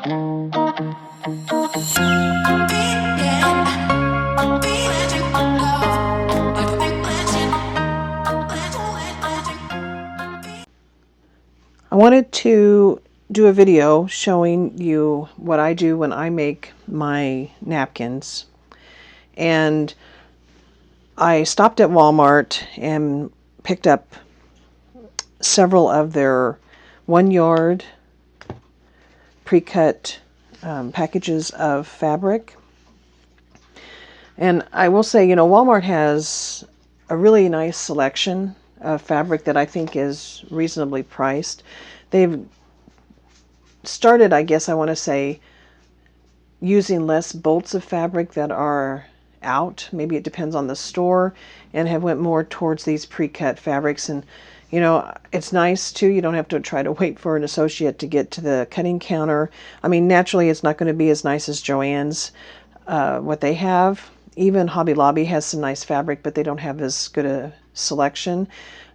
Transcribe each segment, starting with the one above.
I wanted to do a video showing you what I do when I make my napkins. And I stopped at Walmart and picked up several of their 1-yard pre-cut packages of fabric. And I will say, Walmart has a really nice selection of fabric that I think is reasonably priced. They've started, I guess I want to say, using less bolts of fabric that are out. Maybe it depends on the store, and have went more towards these pre-cut fabrics. And it's nice too. You don't have to try to wait for an associate to get to the cutting counter. I mean, naturally it's not going to be as nice as Joann's, what they have. Even Hobby Lobby has some nice fabric, but they don't have as good a selection.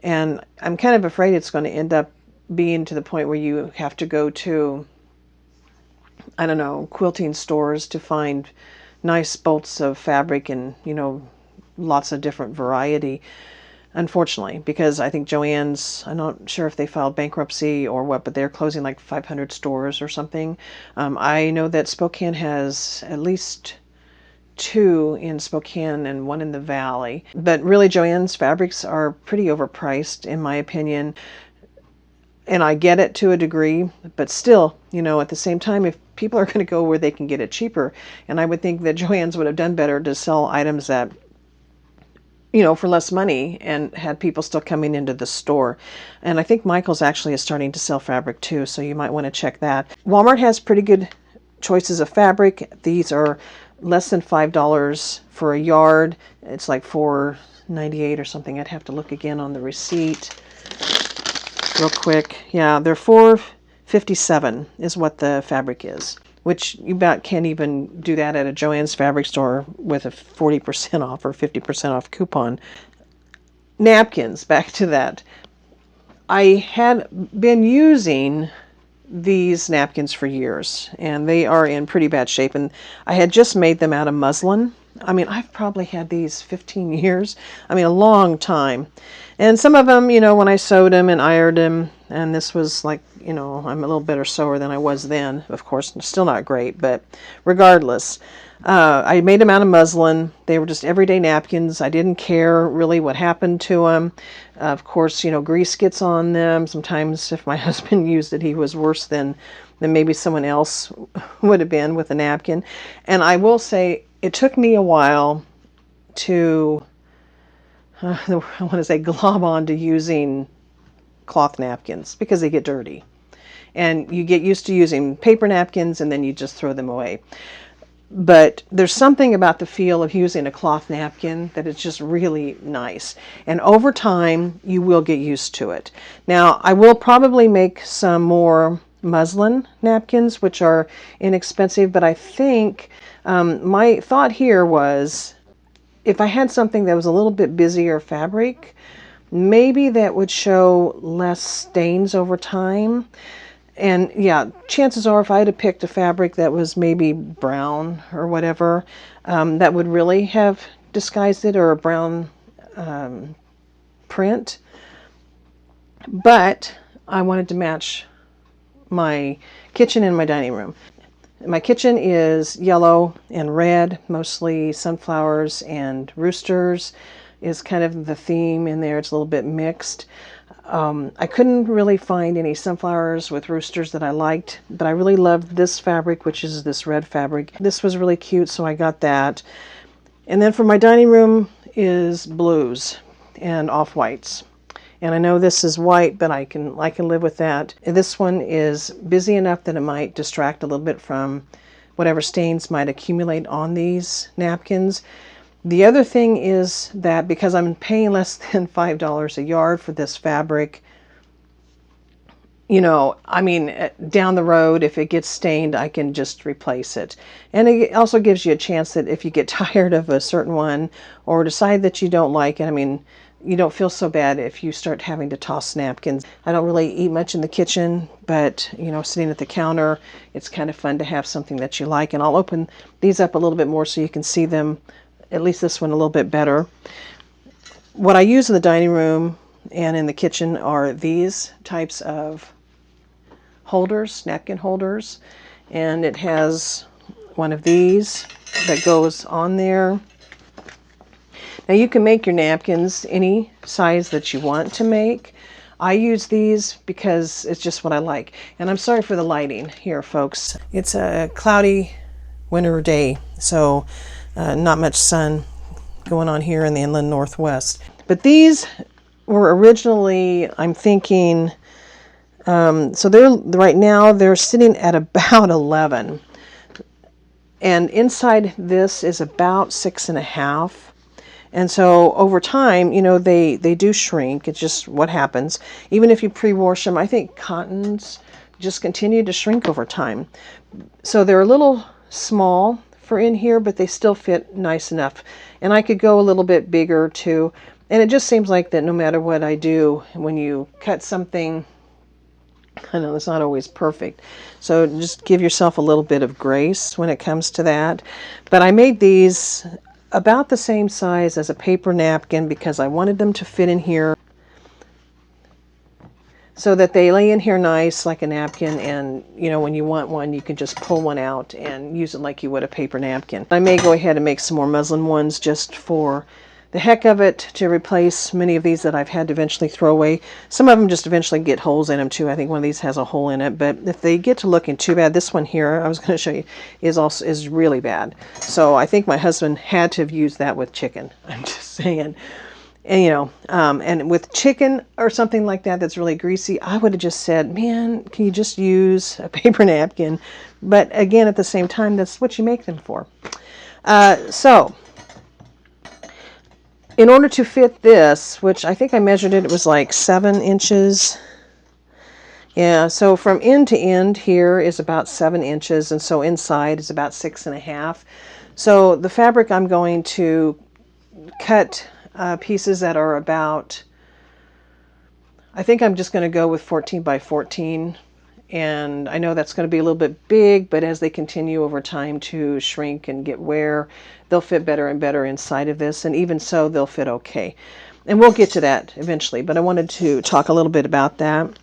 And I'm kind of afraid it's going to end up being to the point where you have to go to, I don't know, quilting stores to find nice bolts of fabric and, lots of different variety, unfortunately, because I think Joann's, I'm not sure if they filed bankruptcy or what, but they're closing like 500 stores or something. I know that Spokane has at least 2 in Spokane and 1 in the Valley. But really, Joann's fabrics are pretty overpriced, in my opinion. And I get it to a degree, but still, at the same time, if people are going to go where they can get it cheaper, and I would think that Joann's would have done better to sell items that, for less money, and had people still coming into the store. And I think Michael's actually is starting to sell fabric too, so you might want to check that. Walmart has pretty good choices of fabric. These are less than $5 for a yard. It's like $4.98 or something. I'd have to look again on the receipt real quick. Yeah, they're $4.57 is what the fabric is, which you about can't even do that at a Joann's fabric store with a 40% off or 50% off coupon. Napkins, back to that. I had been using these napkins for years, and they are in pretty bad shape, and I had just made them out of muslin. I mean, I've probably had these 15 years. I mean, a long time. And some of them, when I sewed them and ironed them, and this was like, I'm a little better sewer than I was then. Of course, still not great, but regardless, I made them out of muslin. They were just everyday napkins. I didn't care really what happened to them. Of course, grease gets on them. Sometimes if my husband used it, he was worse than maybe someone else would have been with a napkin. And I will say, it took me a while to, I want to say, glob on to using cloth napkins, because they get dirty. And you get used to using paper napkins, and then you just throw them away. But there's something about the feel of using a cloth napkin that is just really nice. And over time, you will get used to it. Now, I will probably make some more muslin napkins, which are inexpensive, but I think my thought here was, if I had something that was a little bit busier fabric, maybe that would show less stains over time. And yeah, chances are if I had picked a fabric that was maybe brown or whatever, that would really have disguised it, or a brown print. But I wanted to match my kitchen and my dining room. My kitchen is yellow and red, mostly sunflowers and roosters is kind of the theme in there. It's a little bit mixed. I couldn't really find any sunflowers with roosters that I liked, but I really loved this fabric, which is this red fabric. This was really cute, so I got that. And then for my dining room is blues and off-whites. And I know this is white, but I can live with that. And this one is busy enough that it might distract a little bit from whatever stains might accumulate on these napkins. The other thing is that because I'm paying less than $5 a yard for this fabric, I mean, down the road, if it gets stained, I can just replace it. And it also gives you a chance that if you get tired of a certain one or decide that you don't like it, I mean, you don't feel so bad if you start having to toss napkins. I don't really eat much in the kitchen, but sitting at the counter, it's kind of fun to have something that you like. And I'll open these up a little bit more so you can see them, at least this one, a little bit better. What I use in the dining room and in the kitchen are these types of holders, napkin holders, and it has one of these that goes on there. Now you can make your napkins any size that you want to make. I use these because it's just what I like. And I'm sorry for the lighting here, folks. It's a cloudy winter day, so not much sun going on here in the inland northwest. But these were originally, I'm thinking, so right now they're sitting at about 11. And inside this is about 6.5. And so over time, they do shrink. It's just what happens. Even if you pre-wash them, I think cottons just continue to shrink over time. So they're a little small for in here, but they still fit nice enough. And I could go a little bit bigger too. And it just seems like that no matter what I do, when you cut something, I know it's not always perfect. So just give yourself a little bit of grace when it comes to that. But I made these about the same size as a paper napkin because I wanted them to fit in here so that they lay in here nice like a napkin, and when you want one you can just pull one out and use it like you would a paper napkin. I may go ahead and make some more muslin ones just for the heck of it to replace many of these that I've had to eventually throw away. Some of them just eventually get holes in them too. I think one of these has a hole in it, but if they get to looking too bad, this one here I was going to show you is really bad. So I think my husband had to have used that with chicken. I'm just saying. And and with chicken or something like that that's really greasy, I would have just said, man, can you just use a paper napkin? But again, at the same time, that's what you make them for. So in order to fit this, which I think I measured it was like 7 inches. Yeah, so from end to end here is about 7 inches, and so inside is about 6.5. So the fabric, I'm going to cut pieces that are about, I think I'm just going to go with 14 by 14. And I know that's going to be a little bit big, but as they continue over time to shrink and get wear, they'll fit better and better inside of this. And even so, they'll fit okay. And we'll get to that eventually, but I wanted to talk a little bit about that.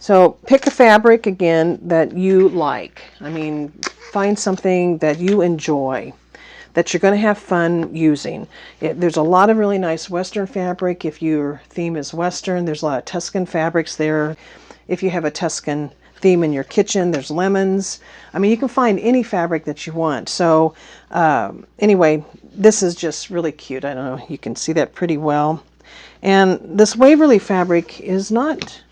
So pick a fabric, again, that you like. I mean, find something that you enjoy, that you're going to have fun using. There's a lot of really nice Western fabric. If your theme is Western, there's a lot of Tuscan fabrics there. If you have a Tuscan theme in your kitchen, there's lemons. I mean, you can find any fabric that you want. So anyway, this is just really cute. I don't know, you can see that pretty well. And this Waverly fabric is not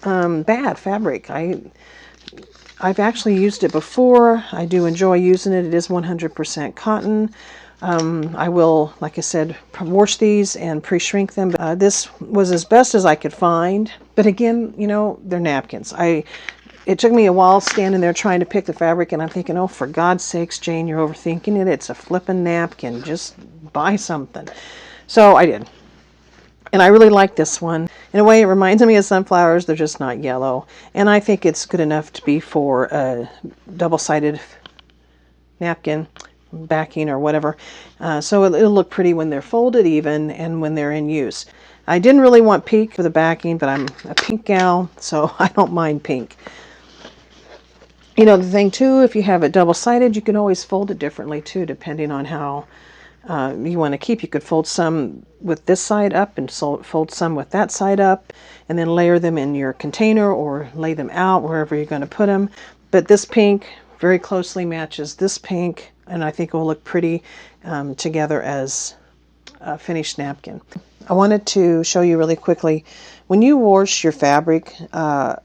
bad fabric. I've actually used it before. I do enjoy using it. It is 100% cotton. I will, like I said, wash these and pre-shrink them. This was as best as I could find. But again, they're napkins. It took me a while standing there trying to pick the fabric, and I'm thinking, oh, for God's sakes, Jane, you're overthinking it. It's a flippin' napkin. Just buy something. So I did. And I really like this one. In a way, it reminds me of sunflowers. They're just not yellow. And I think it's good enough to be for a double-sided napkin, backing or whatever. So it'll look pretty when they're folded even and when they're in use. I didn't really want pink for the backing, but I'm a pink gal, so I don't mind pink. The thing too, if you have it double-sided, you can always fold it differently too, depending on how you want to keep. You could fold some with this side up and fold some with that side up, and then layer them in your container or lay them out wherever you're going to put them. But this pink very closely matches this pink, and I think it will look pretty together as a finished napkin. I wanted to show you really quickly, when you wash your fabric, I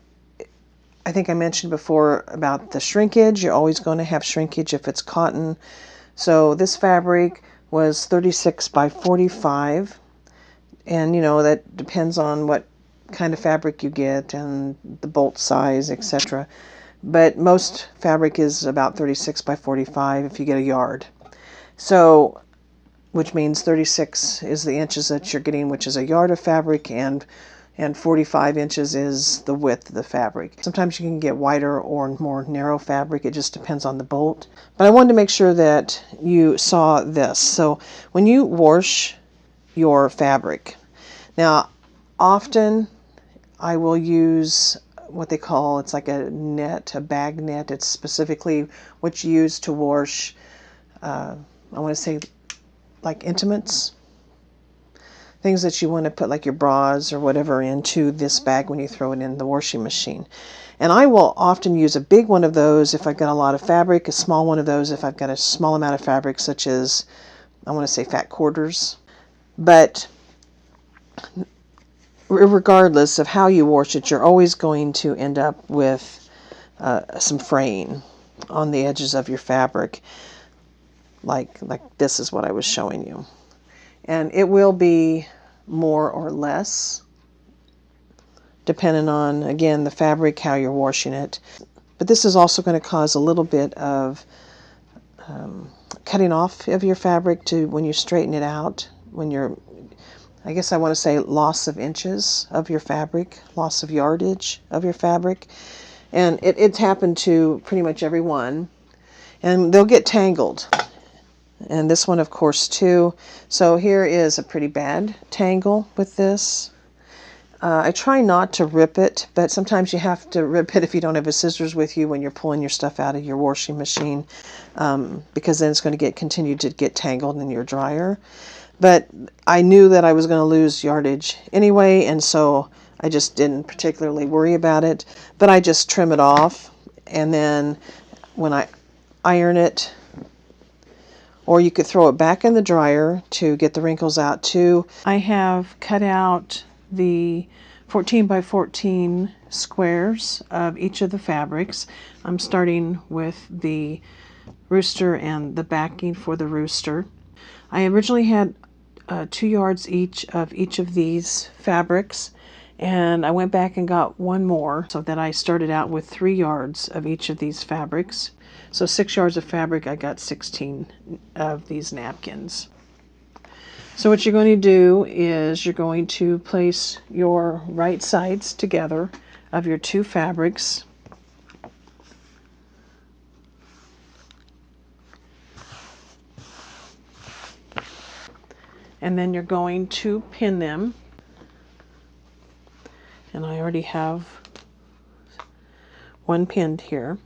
think I mentioned before about the shrinkage. You're always going to have shrinkage if it's cotton. So this fabric was 36 by 45, and that depends on what kind of fabric you get and the bolt size, etc. But most fabric is about 36 by 45 if you get a yard. So which means 36 is the inches that you're getting, which is a yard of fabric, and 45 inches is the width of the fabric. Sometimes you can get wider or more narrow fabric. It just depends on the bolt. But I wanted to make sure that you saw this. So when you wash your fabric, now often I will use what they call, it's like a net, a bag net. It's specifically what you use to wash, I want to say like intimates. Things that you want to put like your bras or whatever into this bag when you throw it in the washing machine. And I will often use a big one of those if I've got a lot of fabric, a small one of those if I've got a small amount of fabric, such as, I want to say, fat quarters. But regardless of how you wash it, you're always going to end up with some fraying on the edges of your fabric, like this is what I was showing you. And it will be more or less, depending on, again, the fabric, how you're washing it. But this is also going to cause a little bit of cutting off of your fabric to when you straighten it out, when you're, I guess I want to say, loss of inches of your fabric, loss of yardage of your fabric. And it's happened to pretty much everyone. And they'll get tangled. And this one, of course, too. So here is a pretty bad tangle with this. I try not to rip it, but sometimes you have to rip it if you don't have a scissors with you when you're pulling your stuff out of your washing machine, because then it's going to continue to get tangled in your dryer. But I knew that I was going to lose yardage anyway, and so I just didn't particularly worry about it. But I just trim it off, and then when I iron it, or you could throw it back in the dryer to get the wrinkles out too. I have cut out the 14 by 14 squares of each of the fabrics. I'm starting with the rooster and the backing for the rooster. I originally had 2 yards each of these fabrics, and I went back and got one more, so that I started out with 3 yards of each of these fabrics. So 6 yards of fabric, I got 16 of these napkins. So what you're going to do is you're going to place your right sides together of your 2 fabrics. And then you're going to pin them. And I already have one pinned here.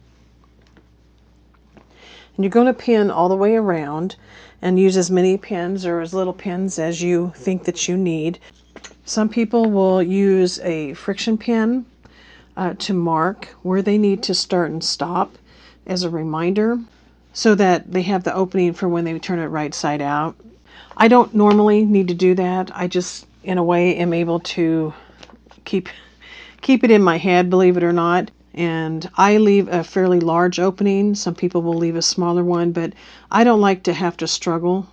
And you're going to pin all the way around and use as many pins or as little pins as you think that you need. Some people will use a friction pin to mark where they need to start and stop as a reminder, so that they have the opening for when they turn it right side out. I don't normally need to do that. I just, in a way, am able to keep it in my head, believe it or not. And I leave a fairly large opening. Some people will leave a smaller one, but I don't like to have to struggle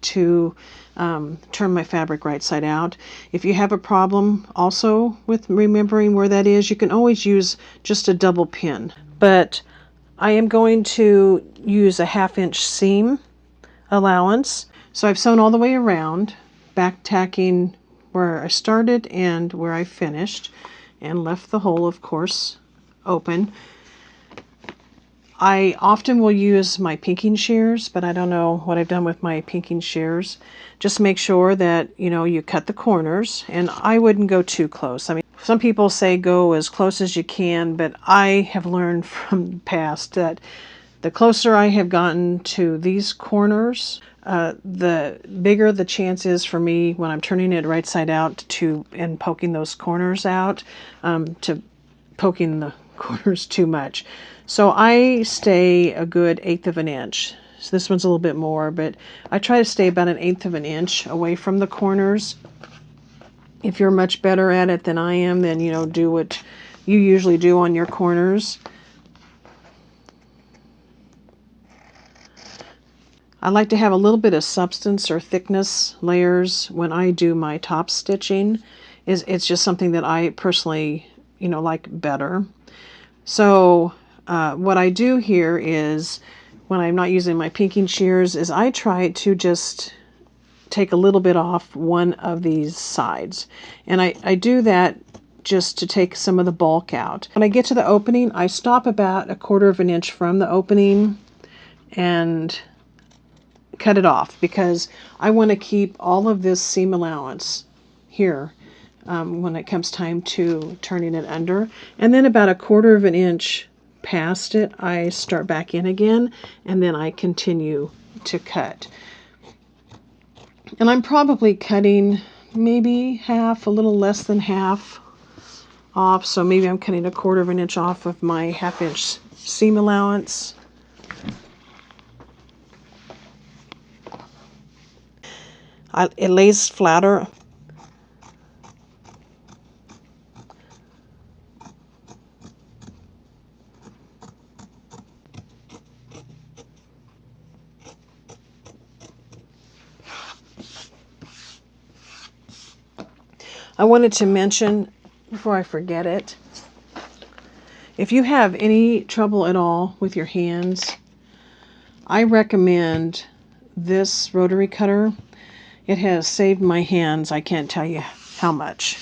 to turn my fabric right side out. If you have a problem also with remembering where that is, you can always use just a double pin. But I am going to use a 1/2 inch seam allowance. So I've sewn all the way around, back tacking where I started and where I finished, and left the hole, of course, open. I often will use my pinking shears, but I don't know what I've done with my pinking shears. Just make sure that, you cut the corners, and I wouldn't go too close. I mean, some people say go as close as you can, but I have learned from the past that the closer I have gotten to these corners, the bigger the chance is for me when I'm turning it right side out and poking those corners out, to poking the corners too much. So I stay a good 1/8 of an inch. So this one's a little bit more, but I try to stay about an 1/8 of an inch away from the corners. If you're much better at it than I am, then do what you usually do on your corners. I like to have a little bit of substance or thickness layers when I do my top stitching. It's just something that I personally, like better. So what I do here is, when I'm not using my pinking shears, is I try to just take a little bit off one of these sides. And I do that just to take some of the bulk out. When I get to the opening, I stop about 1/4 of an inch from the opening and cut it off, because I want to keep all of this seam allowance here when it comes time to turning it under. And then about 1/4 of an inch past it, I start back in again, and then I continue to cut. And I'm probably cutting maybe half, a little less than half off, so maybe I'm cutting 1/4 of an inch off of my 1/2 inch seam allowance. It lays flatter. I wanted to mention, before I forget it, if you have any trouble at all with your hands, I recommend this rotary cutter. It has saved my hands. I can't tell you how much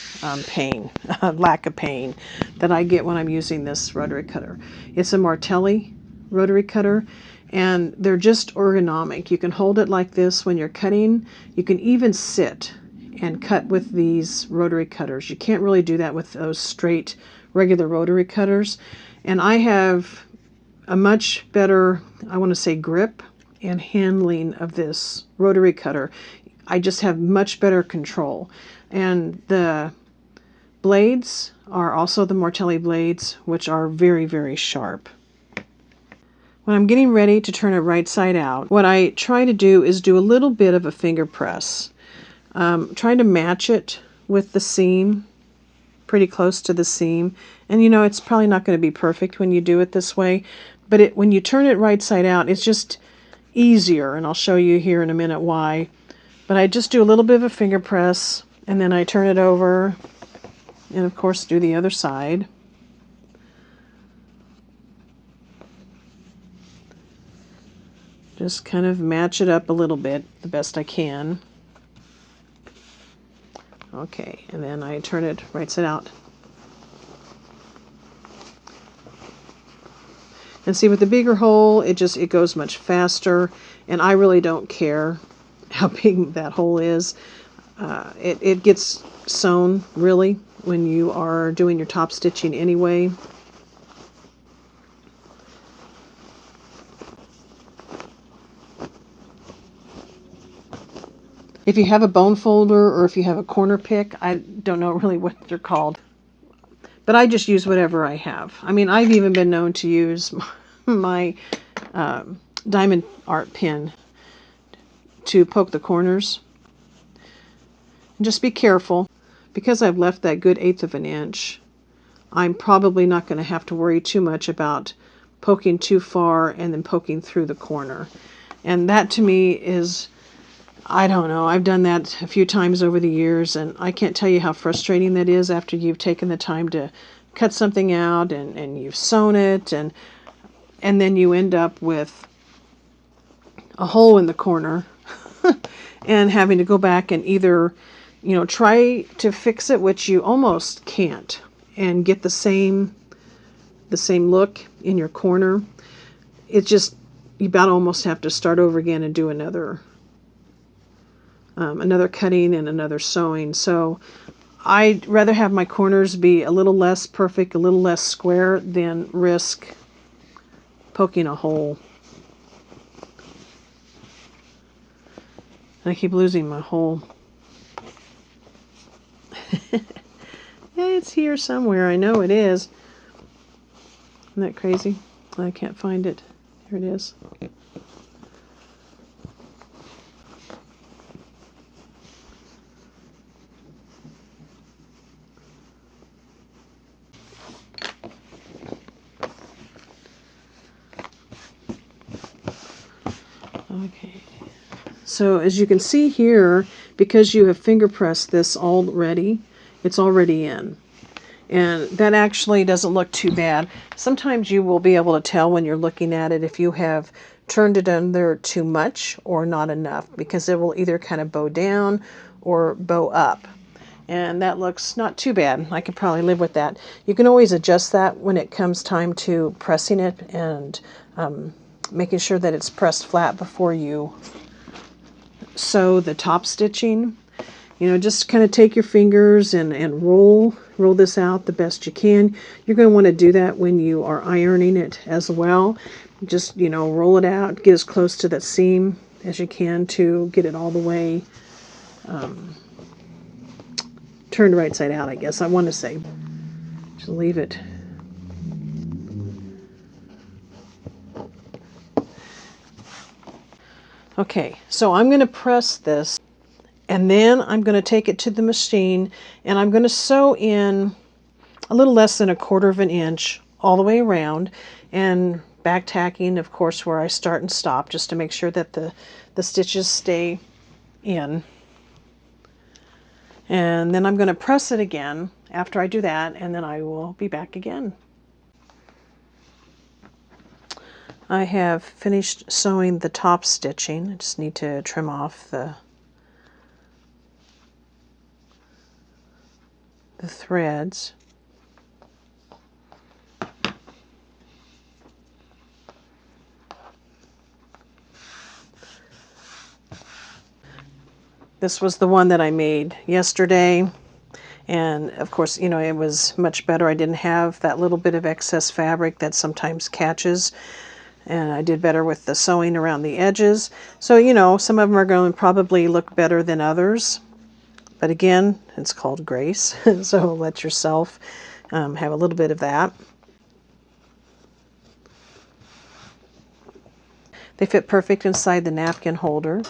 pain, lack of pain that I get when I'm using this rotary cutter. It's a Martelli rotary cutter, and they're just ergonomic. You can hold it like this when you're cutting. You can even sit and cut with these rotary cutters. You can't really do that with those straight regular rotary cutters. And I have a much better, I want to say, grip and handling of this rotary cutter. I just have much better control. And the blades are also the Martelli blades, which are very, very sharp. When I'm getting ready to turn it right side out, what I try to do is do a little bit of a finger press. Trying to match it with the seam, pretty close to the seam. And you know, it's probably not going to be perfect when you do it this way, but when you turn it right side out, it's just easier, and I'll show you here in a minute why. But I just do a little bit of a finger press, and then I turn it over, and of course do the other side. Just kind of match it up a little bit, the best I can. Okay, and then I turn it right side out. And see, with the bigger hole, it goes much faster, and I really don't care how big that hole is. It gets sewn, really, when you are doing your top stitching anyway. If you have a bone folder, or if you have a corner pick, I don't know really what they're called, but I just use whatever I have. I mean, I've even been known to use my diamond art pin to poke the corners. And just be careful, because I've left that good 1/8 of an inch. I'm probably not going to have to worry too much about poking too far and then poking through the corner. And that to me is, I don't know, I've done that a few times over the years, and I can't tell you how frustrating that is after you've taken the time to cut something out and you've sewn it, and then you end up with a hole in the corner and having to go back and either, you know, try to fix it, which you almost can't, and get the same look in your corner. It's just, you about almost have to start over again and do another cutting and another sewing. So I'd rather have my corners be a little less perfect, a little less square, than risk poking a hole. And I keep losing my hole. Yeah, it's here somewhere. I know it is. Isn't that crazy? I can't find it. Here it is. Okay, so as you can see here, because you have finger pressed this already, it's already in. And that actually doesn't look too bad. Sometimes you will be able to tell when you're looking at it if you have turned it under too much or not enough, because it will either kind of bow down or bow up. And that looks not too bad. I could probably live with that. You can always adjust that when it comes time to pressing it and making sure that it's pressed flat before you sew the top stitching. You know, just kind of take your fingers and roll this out the best you can. You're going to want to do that when you are ironing it as well. Just, you know, roll it out, get as close to that seam as you can to get it all the way turned right side out, I guess I want to say. Just leave it. Okay, so I'm going to press this, and then I'm going to take it to the machine, and I'm going to sew in a little less than 1/4 of an inch all the way around, and back tacking, of course, where I start and stop, just to make sure that the stitches stay in. And then I'm going to press it again after I do that, and then I will be back again. I have finished sewing the top stitching. I just need to trim off the threads. This was the one that I made yesterday, and of course, you know, it was much better. I didn't have that little bit of excess fabric that sometimes catches, and I did better with the sewing around the edges. So, you know, some of them are going to probably look better than others, but again, it's called grace, so let yourself have a little bit of that. They fit perfect inside the napkin holder.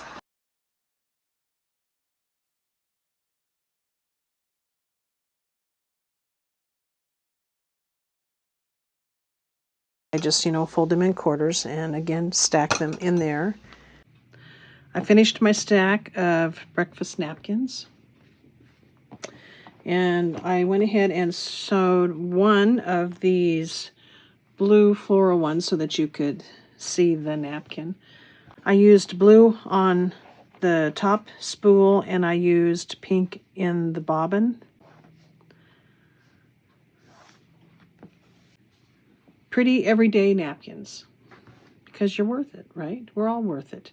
I just, you know, fold them in quarters and again stack them in there. I finished my stack of breakfast napkins, and I went ahead and sewed one of these blue floral ones so that you could see the napkin. I used blue on the top spool, and I used pink in the bobbin. Pretty everyday napkins, because you're worth it, right? We're all worth it.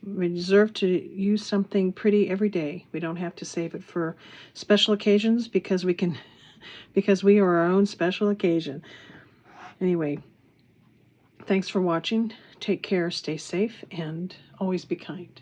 We deserve to use something pretty every day. We don't have to save it for special occasions, because we are our own special occasion. Anyway, thanks for watching. Take care, stay safe, and always be kind.